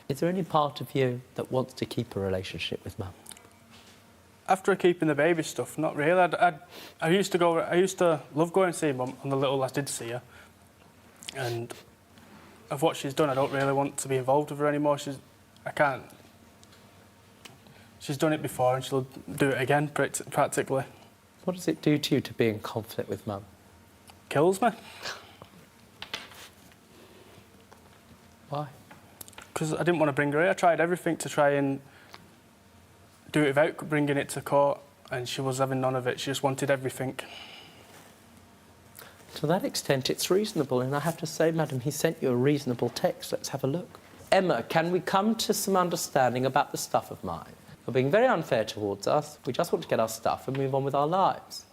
Is there any part of you that wants to keep a relationship with Mum? After keeping the baby stuff, not really. I used to love going to see Mum, and the little I did see her. And of what she's done, I don't really want to be involved with her anymore. I can't. She's done it before, and she'll do it again, practically. What does it do to you to be in conflict with Mum? Kills me. Why? Because I didn't want to bring her here. I tried everything to try and do it without bringing it to court, and she was having none of it. She just wanted everything. To that extent, it's reasonable, and I have to say, madam, he sent you a reasonable text. Let's have a look. Emma, can we come to some understanding about the stuff of mine? You're being very unfair towards us. We just want to get our stuff and move on with our lives.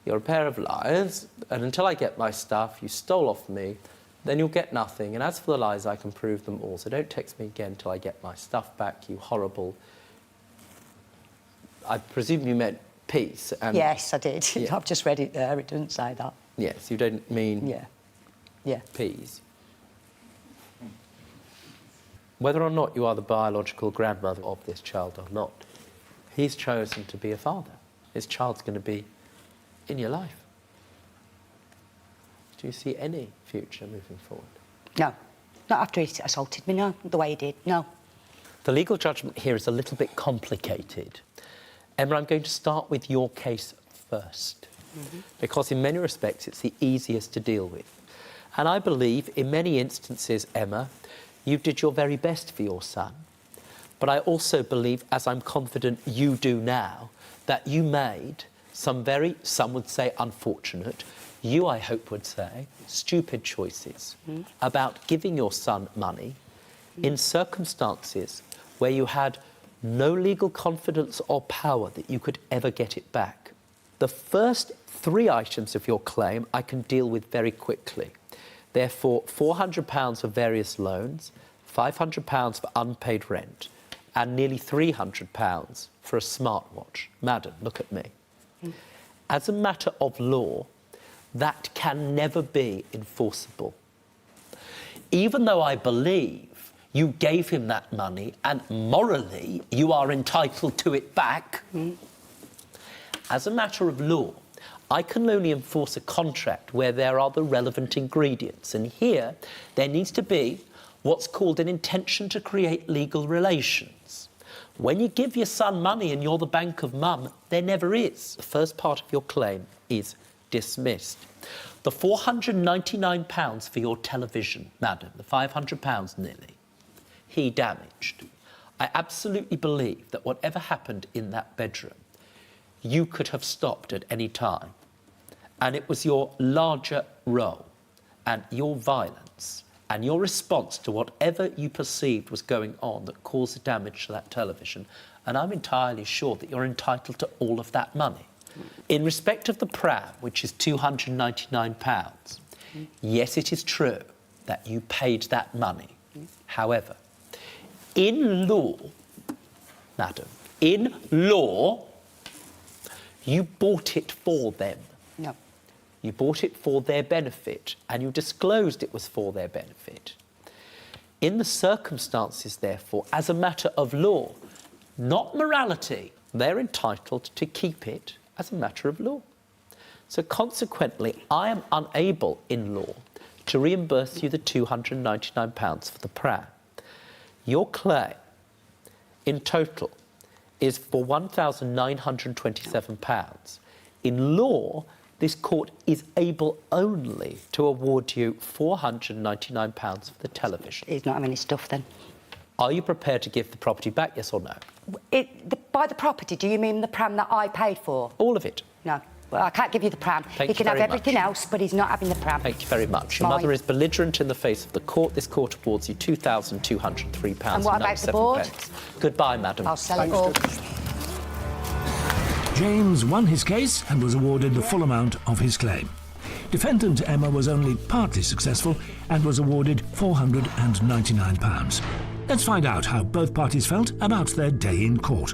You're a pair of liars, and until I get my stuff, you stole off me, then you'll get nothing. And as for the lies, I can prove them all. So don't text me again until I get my stuff back, you horrible... I presume you meant peace. And yes, I did. Yeah. I've just read it there. It doesn't say that. Yes, you don't mean... Yeah. Peas. Whether or not you are the biological grandmother of this child or not, he's chosen to be a father. His child's going to be in your life. Do you see any future moving forward? No. Not after he assaulted me, no. The way he did, no. The legal judgment here is a little bit complicated. Emma, I'm going to start with your case first, because in many respects it's the easiest to deal with. And I believe in many instances, Emma, you did your very best for your son. But I also believe, as I'm confident you do now, that you made some very, some would say unfortunate, you, I hope, would say, stupid choices about giving your son money in circumstances where you had no legal confidence or power that you could ever get it back. The first three items of your claim I can deal with very quickly. Therefore, £400 for various loans, £500 for unpaid rent, and nearly £300 for a smartwatch. Madam, look at me. As a matter of law, that can never be enforceable. Even though I believe you gave him that money and morally you are entitled to it back, as a matter of law, I can only enforce a contract where there are the relevant ingredients. And here, there needs to be what's called an intention to create legal relations. When you give your son money and you're the bank of mum, there never is. The first part of your claim is dismissed. The £499 for your television, madam, the £500 nearly, he damaged. I absolutely believe that whatever happened in that bedroom, you could have stopped at any time. And it was your larger role and your violence and your response to whatever you perceived was going on that caused the damage to that television. And I'm entirely sure that you're entitled to all of that money. In respect of the pram, which is £299, yes, it is true that you paid that money. However, in law, madam, in law, you bought it for them. No. You bought it for their benefit, and you disclosed it was for their benefit. In the circumstances, therefore, as a matter of law, not morality, they're entitled to keep it as a matter of law. So consequently, I am unable in law to reimburse you the £299 for the pram. Your claim in total is for £1,927. In law, this court is able only to award you £499 for the television. He's not having his stuff then. Are you prepared to give the property back, yes or no? By the property, do you mean the pram that I paid for? All of it. No. Well, I can't give you the pram. Thank He you can have very everything much. else, but he's not having the pram. Thank you very much. It's Your mine. mother is belligerent in the face of the court. This court awards you £2,203. And what about the board? Goodbye, madam. I'll sell it all. James won his case and was awarded the full amount of his claim. Defendant Emma was only partly successful and was awarded £499. Let's find out how both parties felt about their day in court.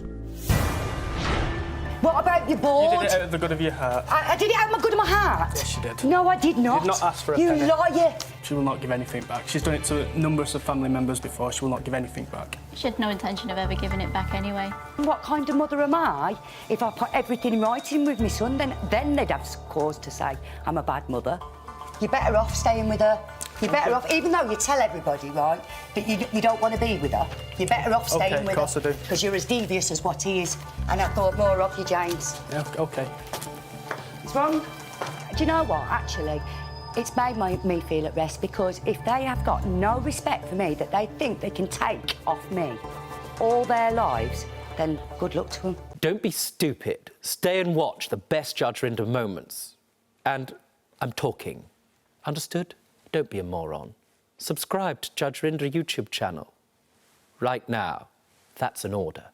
What about your You board? did it out of the good of your heart. I did it out of my good of my heart. Yes, you did. No, I did not. You did not ask for a You penny. liar. She will not give anything back. She's done it to numbers of family members before. She will not give anything back. She had no intention of ever giving it back anyway. What kind of mother am I? If I put everything in writing with my son, then they'd have cause to say I'm a bad mother. You're better off staying with her. You're better off, even though you tell everybody, right, that you don't want to be with her, you're better off staying with her. of course I do. Because you're as devious as what he is. And I thought more of you, James. Yeah, OK. It's wrong. Do you know what, actually? It's made me feel at rest because if they have got no respect for me that they think they can take off me all their lives, then good luck to them. Don't be stupid. Stay and watch the best Judge Rinder moments. And I'm talking. Understood? Don't be a moron. Subscribe to Judge Rinder YouTube channel. Right now. That's an order.